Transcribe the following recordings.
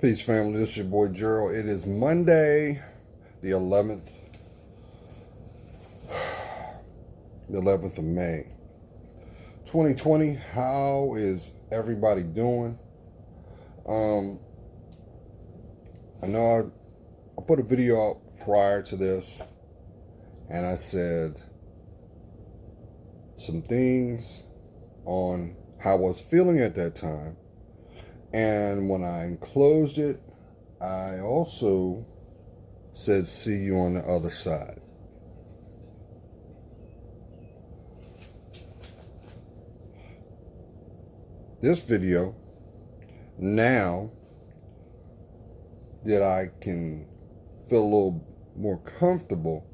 Peace, family. This is your boy Gerald. It is Monday, the 11th, of May, 2020. How is everybody doing? I know I put a video out prior to this, and I said some things on how I was feeling at that time. And when I enclosed it, I also said, see you on the other side. This video, now that I can feel a little more comfortable,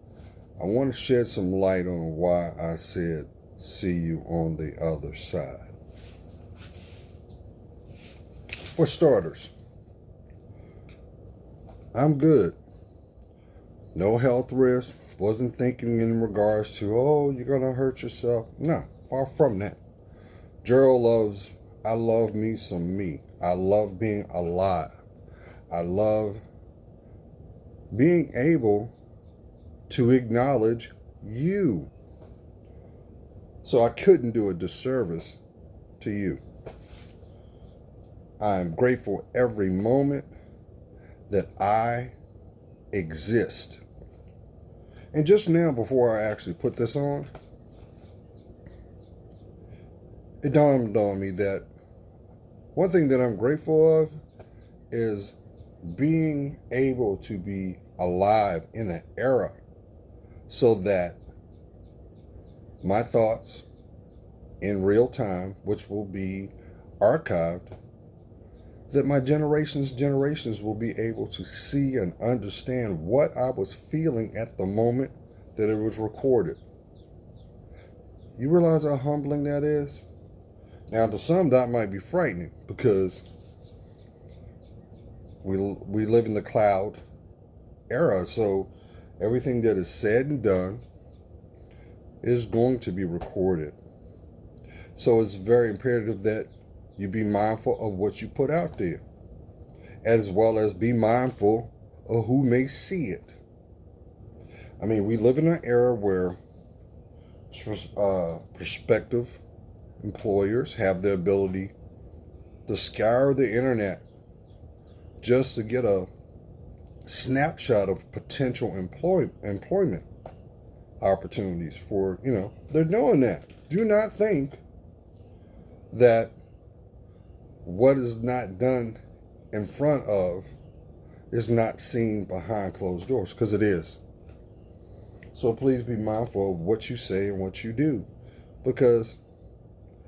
I want to shed some light on why I said, see you on the other side. For starters, I'm good. No health risk. Wasn't thinking in regards to, oh, you're going to hurt yourself. No, far from that. I love me some me. I love being alive. I love being able to acknowledge you. So I couldn't do a disservice to you. I am grateful every moment that I exist. And just now, before I actually put this on, it dawned on me that one thing that I'm grateful of is being able to be alive in an era so that my thoughts in real time, which will be archived, that my generations will be able to see and understand what I was feeling at the moment that it was recorded. You realize how humbling that is? Now, to some, that might be frightening because we live in the cloud era, so everything that is said and done is going to be recorded. So it's very imperative that you be mindful of what you put out there, as well as be mindful of who may see it. I mean, we live in an era where prospective employers have the ability to scour the internet just to get a snapshot of potential employment opportunities for, they're doing that. Do not think that what is not done in front of is not seen behind closed doors, because it is. So please be mindful of what you say and what you do, because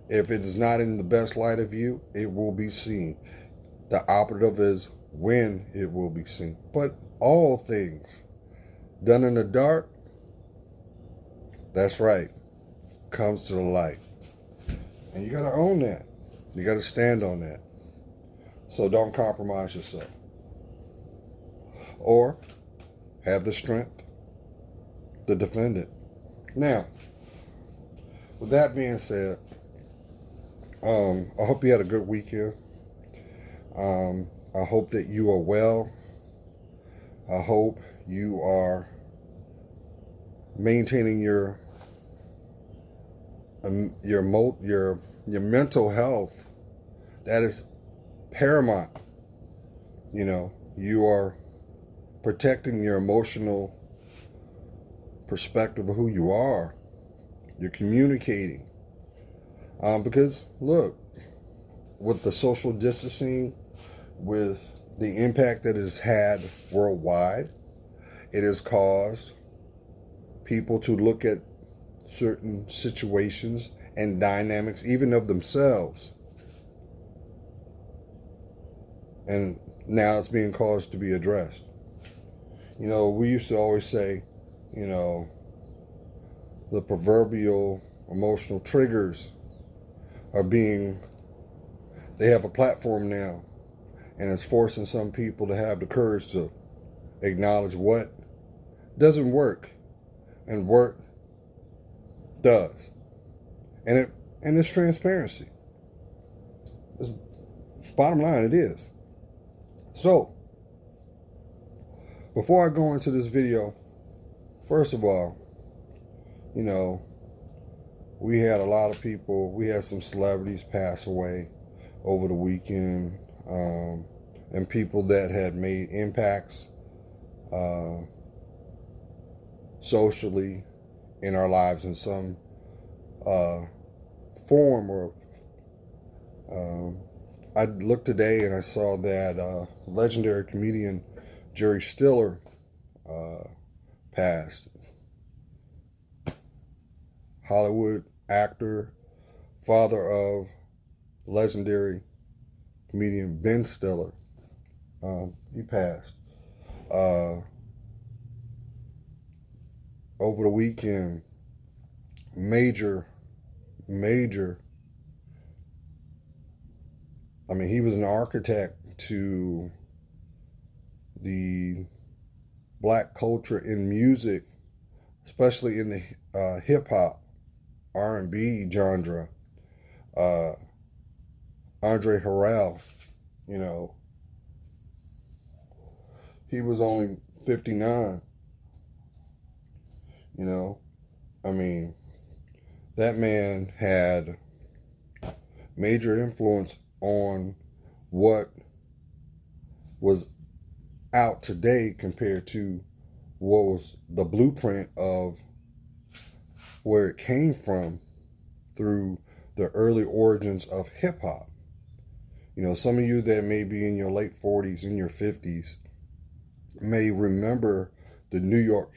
if it is not in the best light of you, it will be seen. The operative is when it will be seen. But all things done in the dark, that's right, comes to the light. And you got to own that. You got to stand on that. So don't compromise yourself. Or have the strength to defend it. Now, with that being said, I hope you had a good weekend. I hope that you are well. I hope you are maintaining your mental health. That is paramount. You are protecting your emotional perspective of who you are. You're communicating. Because look, with the social distancing, with the impact that it has had worldwide, it has caused people to look at certain situations and dynamics, even of themselves. And now it's being caused to be addressed. We used to always say, the proverbial emotional triggers they have a platform now, and it's forcing some people to have the courage to acknowledge what doesn't work and work does. And it's transparency. Bottom line, it is. So, before I go into this video, first of all, you know, we had a lot of people, we had some celebrities pass away over the weekend, and people that had made impacts socially in our lives in some form. Or I looked today and I saw that legendary comedian Jerry Stiller passed. Hollywood actor, father of legendary comedian Ben Stiller. He passed. Over the weekend, major, I mean, he was an architect to the black culture in music, especially in the hip-hop, R&B genre. Andre Harrell, you know, he was only 59. You know, I mean, that man had major influence on what was out today compared to what was the blueprint of where it came from through the early origins of hip hop. You know, some of you that may be in your late 40s, in your 50s, may remember the New York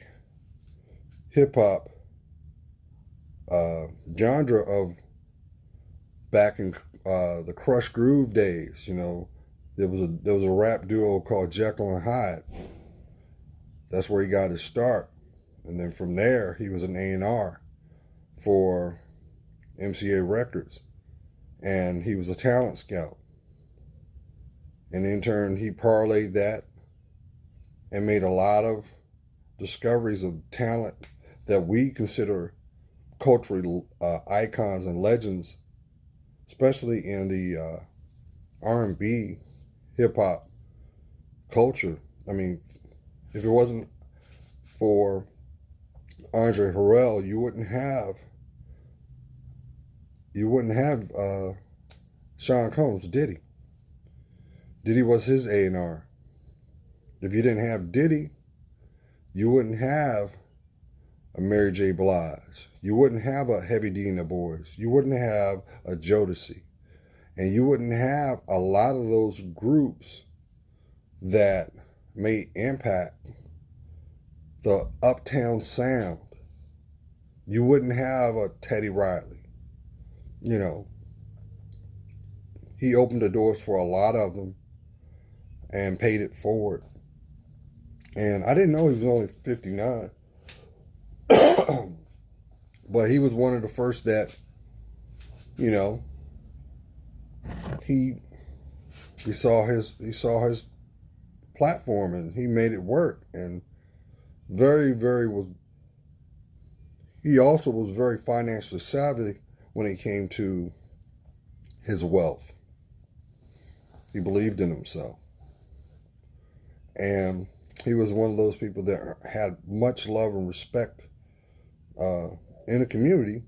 hip hop genre of back in the Crush Groove days. You know, there was a rap duo called Jekyll and Hyde. That's where he got his start, and then from there he was an A&R for MCA Records, and he was a talent scout. And in turn, he parlayed that and made a lot of discoveries of talent that we consider cultural icons and legends, especially in the R&B hip-hop culture. I mean, if it wasn't for Andre Harrell, you wouldn't have Sean Combs, Diddy. Diddy was his A&R. If you didn't have Diddy, you wouldn't have a Mary J. Blige. You wouldn't have a Heavy D and the Boys. You wouldn't have a Jodeci. And you wouldn't have a lot of those groups that made impact the uptown sound. You wouldn't have a Teddy Riley. You know, he opened the doors for a lot of them and paid it forward. And I didn't know he was only 59. But he was one of the first that, you know, he saw his platform and he made it work. And he also was very financially savvy when it came to his wealth. He believed in himself. And he was one of those people that had much love and respect in the community.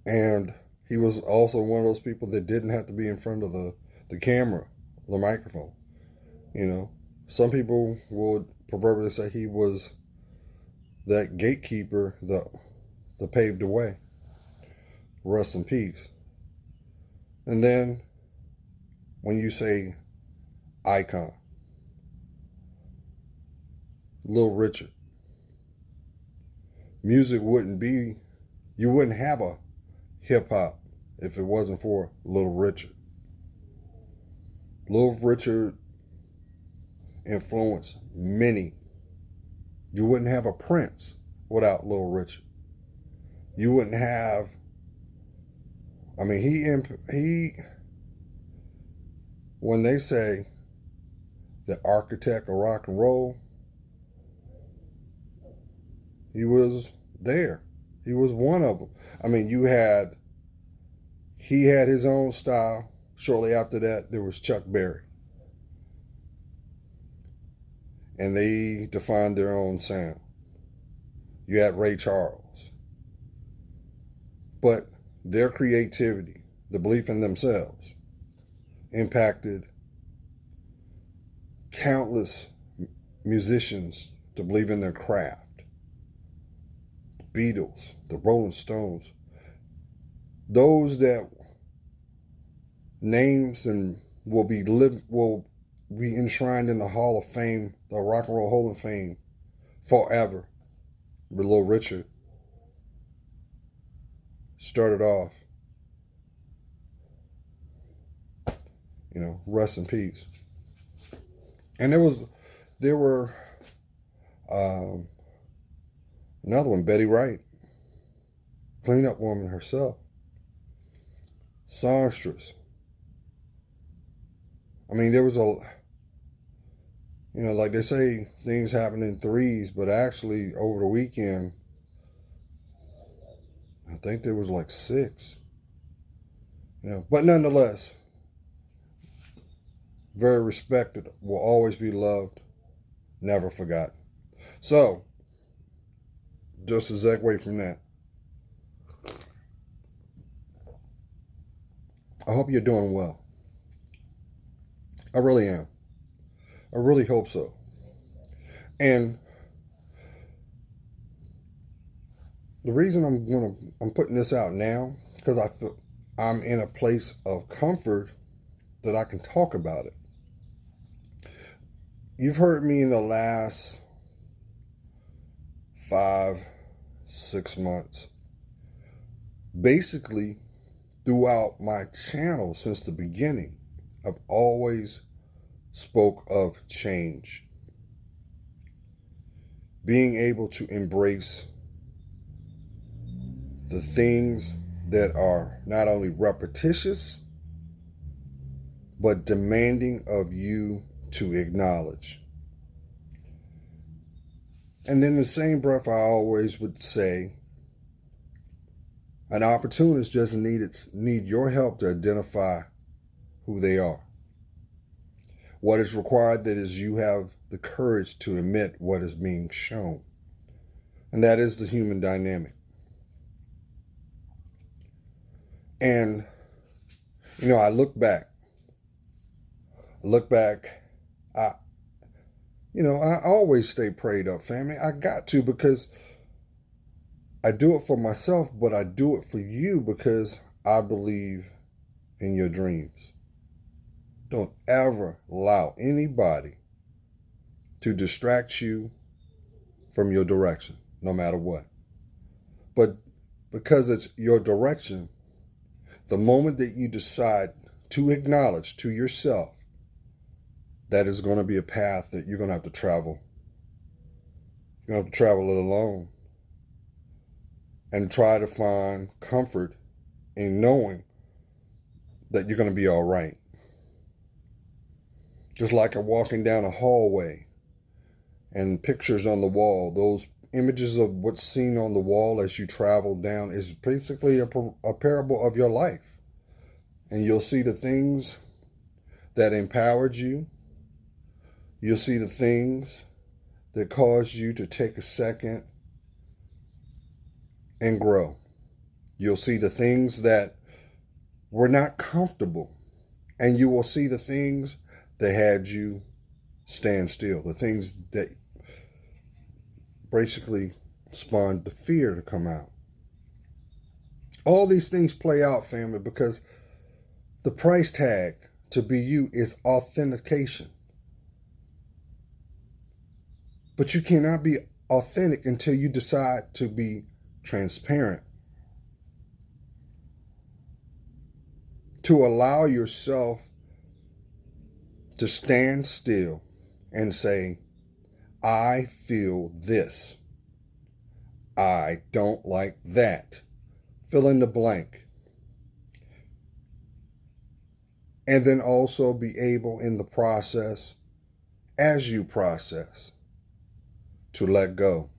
And he was also one of those people that didn't have to be in front of the camera, the microphone. You know, some people would proverbially say he was that gatekeeper that paved the way. Rest in peace. And then when you say icon, Little Richard, music you wouldn't have a hip hop if it wasn't for Little Richard. Little Richard influenced many. You wouldn't have a Prince without Little Richard. You wouldn't have, I mean, he when they say the architect of rock and roll, he was there. He was one of them. I mean, he had his own style. Shortly after that, there was Chuck Berry. and they defined their own sound. You had Ray Charles. But their creativity, the belief in themselves, impacted countless musicians to believe in their craft. The Beatles, the Rolling Stones, those that names and will be enshrined in the Hall of Fame, the Rock and Roll Hall of Fame, forever. Little Richard started off, rest in peace. And there were another one, Betty Wright, cleanup woman herself, songstress. I mean, there was like they say, things happen in threes, but actually over the weekend, I think there was like 6. But nonetheless, very respected, will always be loved, never forgotten. So, just a segue from that, I hope you're doing well. I really am. I really hope so. And the reason I'm putting this out now, because I feel I'm in a place of comfort that I can talk about it. You've heard me in the last 5-6 months, basically throughout my channel since the beginning, I've always spoke of change. Being able to embrace the things that are not only repetitious, but demanding of you to acknowledge. And in the same breath, I always would say, an opportunist doesn't need your help to identify who they are. What is required that is you have the courage to admit what is being shown. And that is the human dynamic. And, I look back, I always stay prayed up, family. I got to, because I do it for myself, but I do it for you because I believe in your dreams. Don't ever allow anybody to distract you from your direction, no matter what. But because it's your direction, the moment that you decide to acknowledge to yourself that is going to be a path that you're going to have to travel. You're going to have to travel it alone and try to find comfort in knowing that you're going to be all right. Just like walking down a hallway and pictures on the wall, those images of what's seen on the wall as you travel down is basically a parable of your life. And you'll see the things that empowered you. You'll see the things that caused you to take a second and grow. You'll see the things that were not comfortable. And you will see the things that had you stand still. The things that basically spawned the fear to come out. All these things play out, family, because the price tag to be you is authentication. But you cannot be authentic until you decide to be transparent. To allow yourself to stand still and say, I feel this. I don't like that. Fill in the blank. And then also be able in the process, as you process, to let go,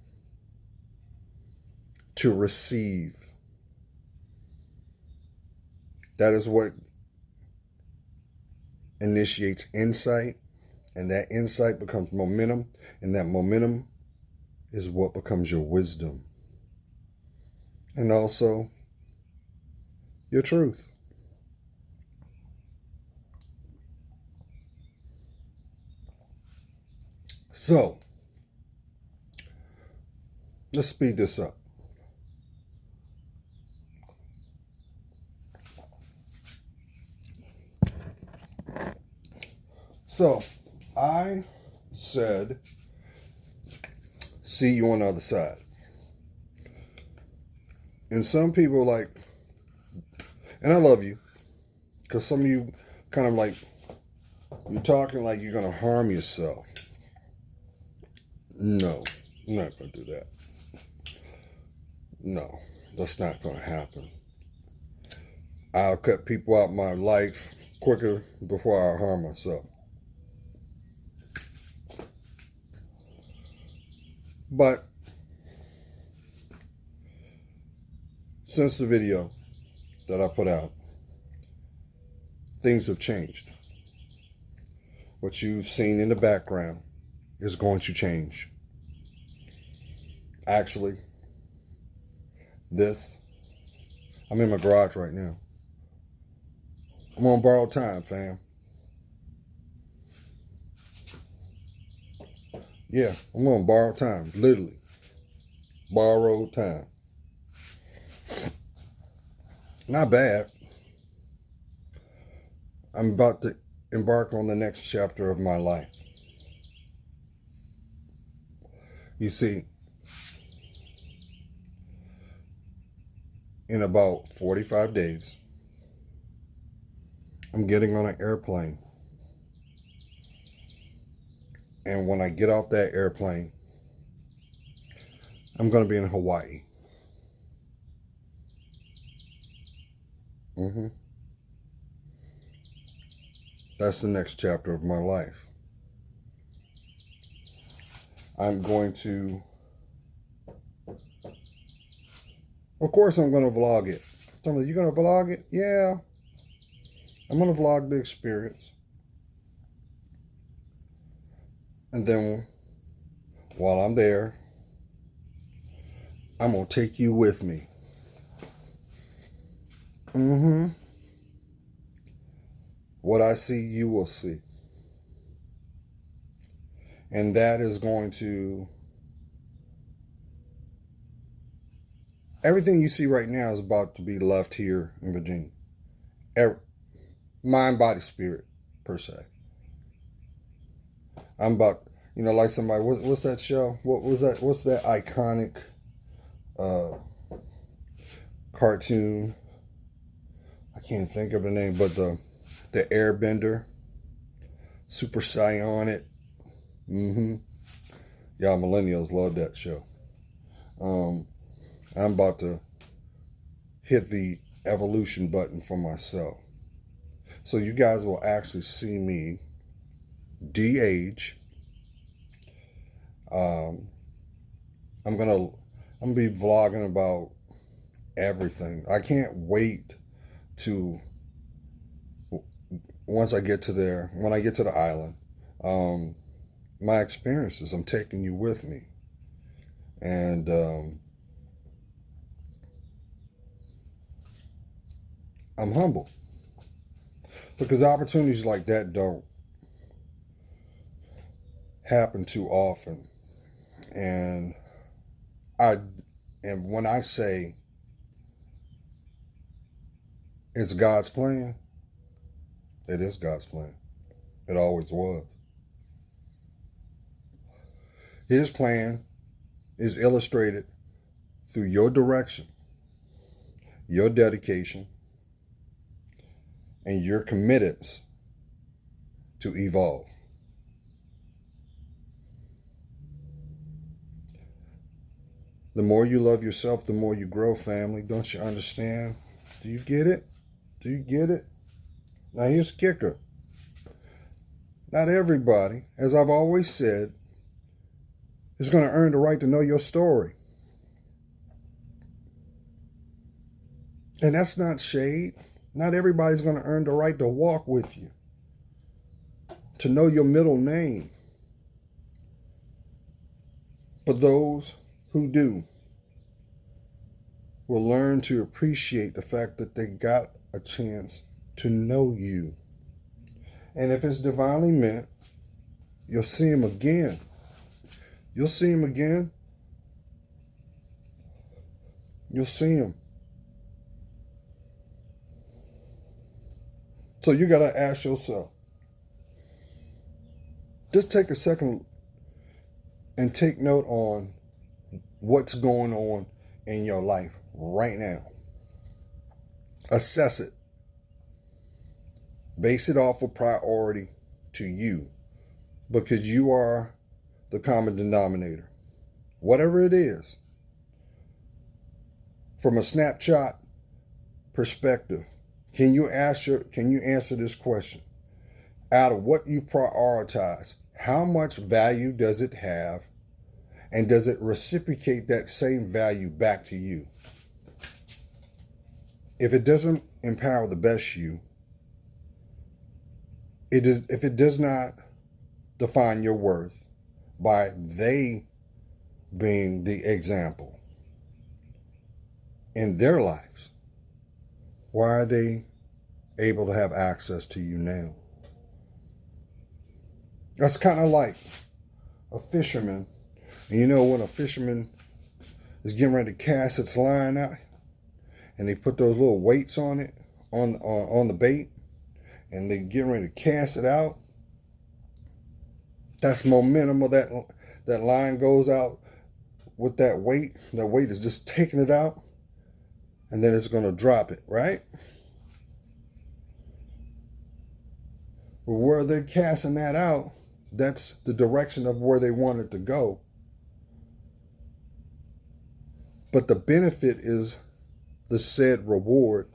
to receive. That is what initiates insight, And that insight becomes momentum, and that momentum is what becomes your wisdom. And also your truth. So, let's speed this up. So, I said, see you on the other side. And some people like, and I love you, because some of you kind of like, you're talking like you're going to harm yourself. No, I'm not going to do that. No, that's not going to happen. I'll cut people out of my life quicker before I harm myself. But since the video that I put out, things have changed. What you've seen in the background is going to change. Actually, I'm in my garage right now. I'm on borrowed time, fam. Yeah, I'm on borrowed time, literally. Borrowed time. Not bad. I'm about to embark on the next chapter of my life. You see, in about 45 days, I'm getting on an airplane. And when I get off that airplane, I'm going to be in Hawaii. That's the next chapter of my life. I'm going to, of course I'm going to vlog it. Somebody, you going to vlog it? Yeah. I'm going to vlog the experience. And then while I'm there, I'm going to take you with me. What I see, you will see. And that is going to, everything you see right now is about to be left here in Virginia. Mind, body, spirit, per se. I'm about, like somebody, what's that show? What was that? What's that iconic cartoon? I can't think of the name, but the Airbender, Super Saiyan. Y'all millennials love that show. I'm about to hit the evolution button for myself. So you guys will actually see me de-age. I'm gonna be vlogging about everything. I can't wait to, when I get to the island, my experiences. I'm taking you with me. And I'm humble, because opportunities like that don't happen too often. And when I say it's God's plan, it is God's plan. It always was. His plan is illustrated through your direction, your dedication, and your committance to evolve. The more you love yourself, the more you grow, family. Don't you understand? Do you get it? Do you get it? Now here's the kicker. Not everybody, as I've always said, is going to earn the right to know your story. And that's not shade. Not everybody's going to earn the right to walk with you, to know your middle name. But those who do will learn to appreciate the fact that they got a chance to know you. And if it's divinely meant, you'll see him again. You'll see him again. You'll see him. So you got to ask yourself, just take a second and take note on what's going on in your life right now. Assess it. Base it off of priority to you, because you are the common denominator. Whatever it is, from a snapshot perspective, can you answer this question? Out of what you prioritize, how much value does it have, and does it reciprocate that same value back to you? If it doesn't empower the best you, if it does not define your worth by they being the example in their lives, why are they able to have access to you now? That's kind of like a fisherman. And you know, when a fisherman is getting ready to cast its line out, and they put those little weights on it, on the bait, and they getting ready to cast it out, that's momentum of that line goes out with that weight. That weight is just taking it out, and then it's going to drop it, right? But where they're casting that out, that's the direction of where they want it to go. But the benefit is the said reward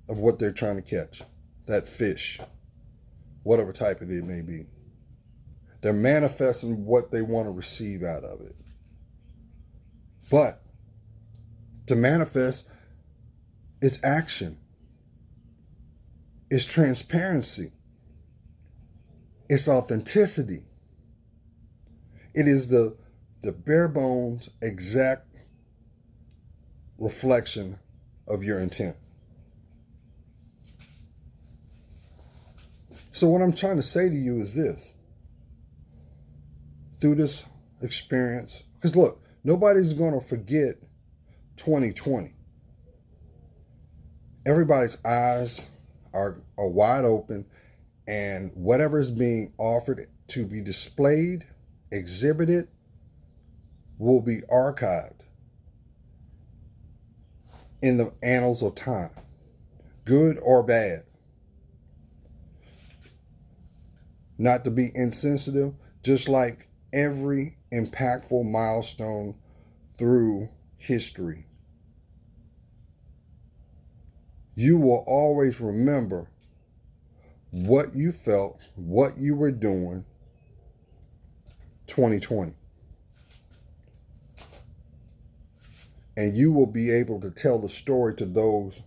of what they're trying to catch. That fish, whatever type it may be. They're manifesting what they want to receive out of it. But to manifest, it's action. It's transparency. It's authenticity. It is the bare bones, exact reflection of your intent. So what I'm trying to say to you is this. Through this experience, because look, nobody's going to forget 2020. Everybody's eyes are wide open, and whatever is being offered to be displayed, exhibited, will be archived in the annals of time, good or bad. Not to be insensitive, just like every impactful milestone through history, you will always remember what you felt, what you were doing 2020. And you will be able to tell the story to those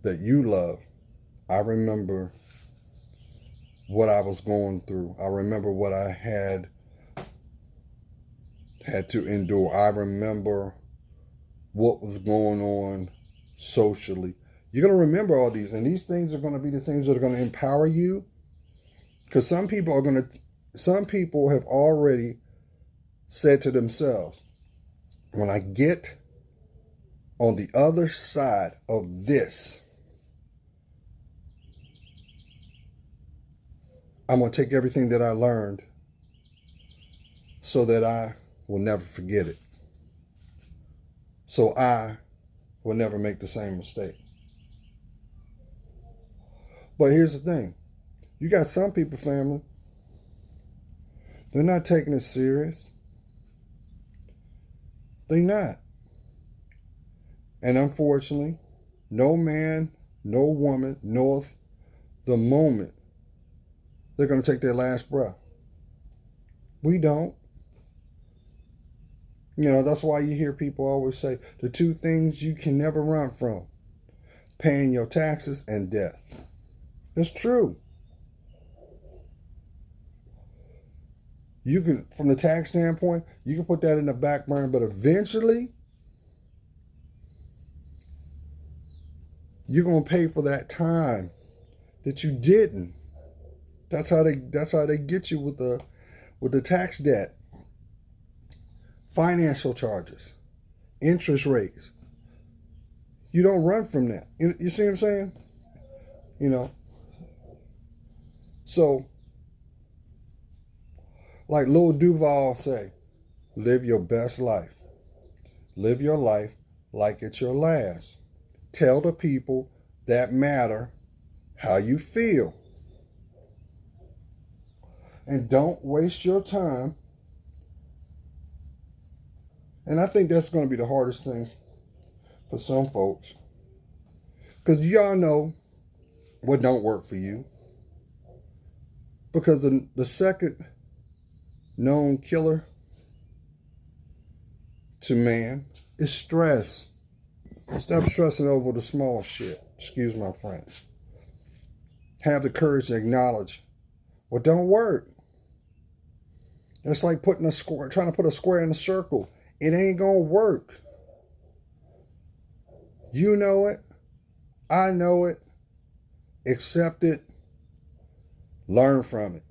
that you love. I remember what I was going through. I remember what I had to endure. I remember what was going on socially. You're going to remember all these, and these things are going to be the things that are going to empower you, because some people have already said to themselves, when I get on the other side of this, I'm going to take everything that I learned so that I will never forget it. So I will never make the same mistake. But here's the thing. You got some people, family, they're not taking it serious. They're not. And unfortunately, no man, no woman knoweth the moment they're going to take their last breath. We don't. You know, that's why you hear people always say the two things you can never run from: paying your taxes and death. It's true. You can, from the tax standpoint, you can put that in the back burner, but eventually you're gonna pay for that time that you didn't. That's how they get you with the tax debt, financial charges, interest rates. You don't run from that. You see what I'm saying? You know. So, like Lil Duval say, live your best life. Live your life like it's your last. Tell the people that matter how you feel. And don't waste your time. And I think that's going to be the hardest thing for some folks. Because y'all know what don't work for you. Because the second known killer to man is stress. Stop stressing over the small shit. Excuse my French. Have the courage to acknowledge what don't work. It's like trying to put a square in a circle. It ain't gonna work. You know it. I know it. Accept it. Learn from it.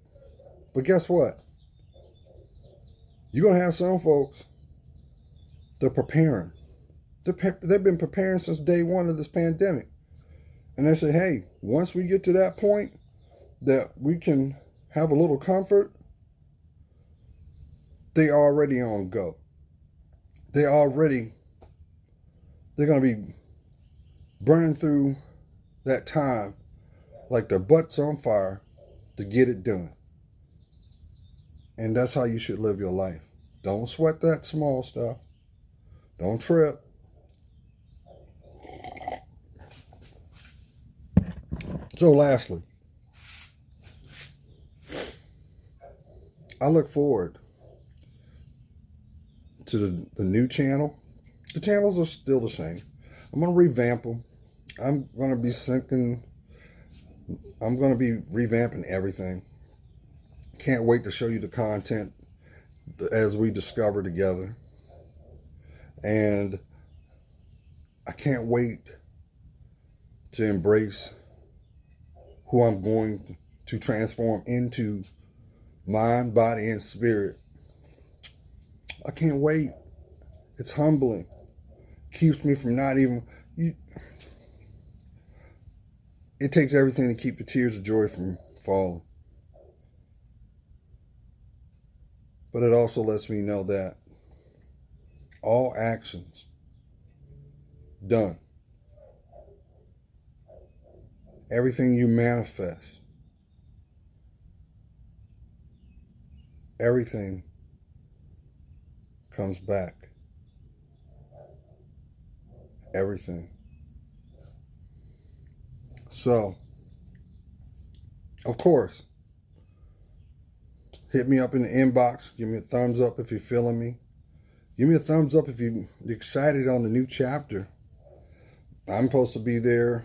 But guess what? You're gonna have some folks, they're preparing. They've been preparing since day one of this pandemic. And they say, hey, once we get to that point that we can have a little comfort, they already on go. They're going to be burning through that time like their butts on fire to get it done. And that's how you should live your life. Don't sweat that small stuff. Don't trip. So lastly, I look forward to the new channel. The channels are still the same. I'm going to revamp them. I'm going to be revamping everything. Can't wait to show you the content as we discover together. And I can't wait to embrace who I'm going to transform into mind, body, and spirit. I can't wait. It's humbling. Keeps me from not even... It takes everything to keep the tears of joy from falling. But it also lets me know that all actions done, everything you manifest, everything comes back. Everything. So, of course, hit me up in the inbox. Give me a thumbs up if you're feeling me. Give me a thumbs up if you're excited on the new chapter. I'm supposed to be there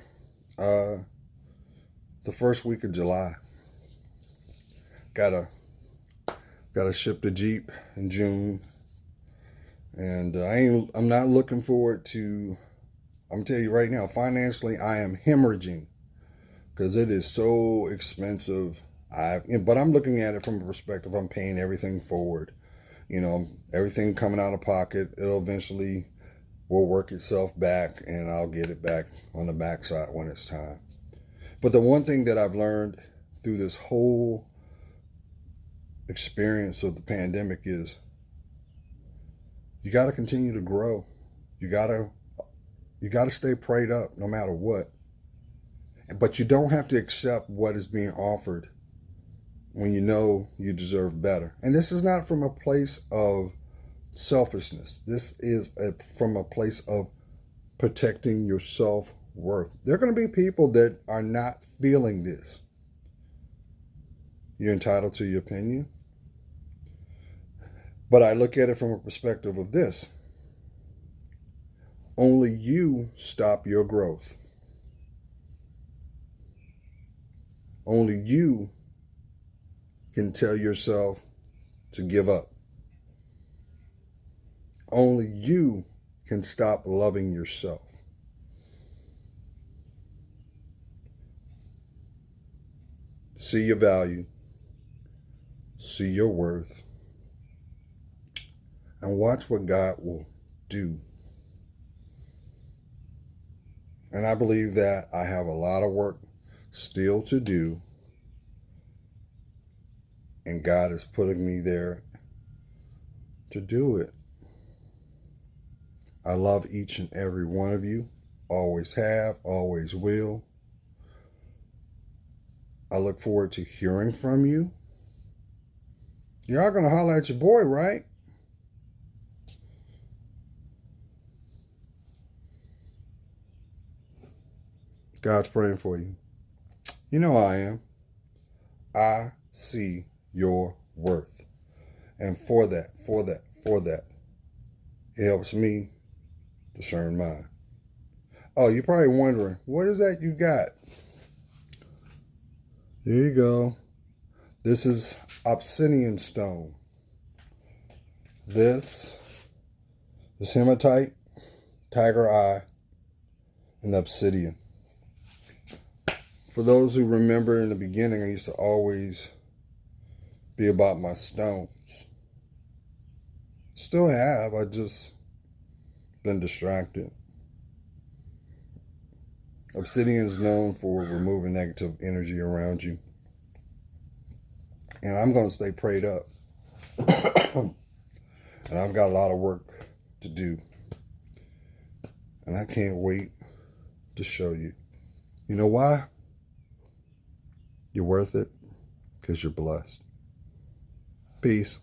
the first week of July. Gotta ship the Jeep in June. And I'm not looking forward to, I'm telling you right now, financially, I am hemorrhaging because it is so expensive. But I'm looking at it from a perspective, I'm paying everything forward. You know, everything coming out of pocket, it'll eventually will work itself back and I'll get it back on the backside when it's time. But the one thing that I've learned through this whole experience of the pandemic is you got to continue to grow. You got to stay prayed up no matter what. But you don't have to accept what is being offered when you know you deserve better. And this is not from a place of selfishness. This is from a place of protecting your self-worth. There are going to be people that are not feeling this. You're entitled to your opinion. But I look at it from a perspective of this. Only you stop your growth. Only you can tell yourself to give up. Only you can stop loving yourself. See your value. See your worth. And watch what God will do. And I believe that I have a lot of work still to do. And God is putting me there to do it. I love each and every one of you. Always have, always will. I look forward to hearing from you. Y'all gonna holler at your boy, right? God's praying for you. You know I am. I see your worth. And for that, it helps me discern mine. Oh, you're probably wondering, what is that you got? There you go. This is obsidian stone. This is hematite, tiger eye, and obsidian. For those who remember in the beginning, I used to always be about my stones. Still have, I just been distracted. Obsidian is known for removing negative energy around you. And I'm going to stay prayed up. And I've got a lot of work to do. And I can't wait to show you. You know why? You're worth it because you're blessed. Peace.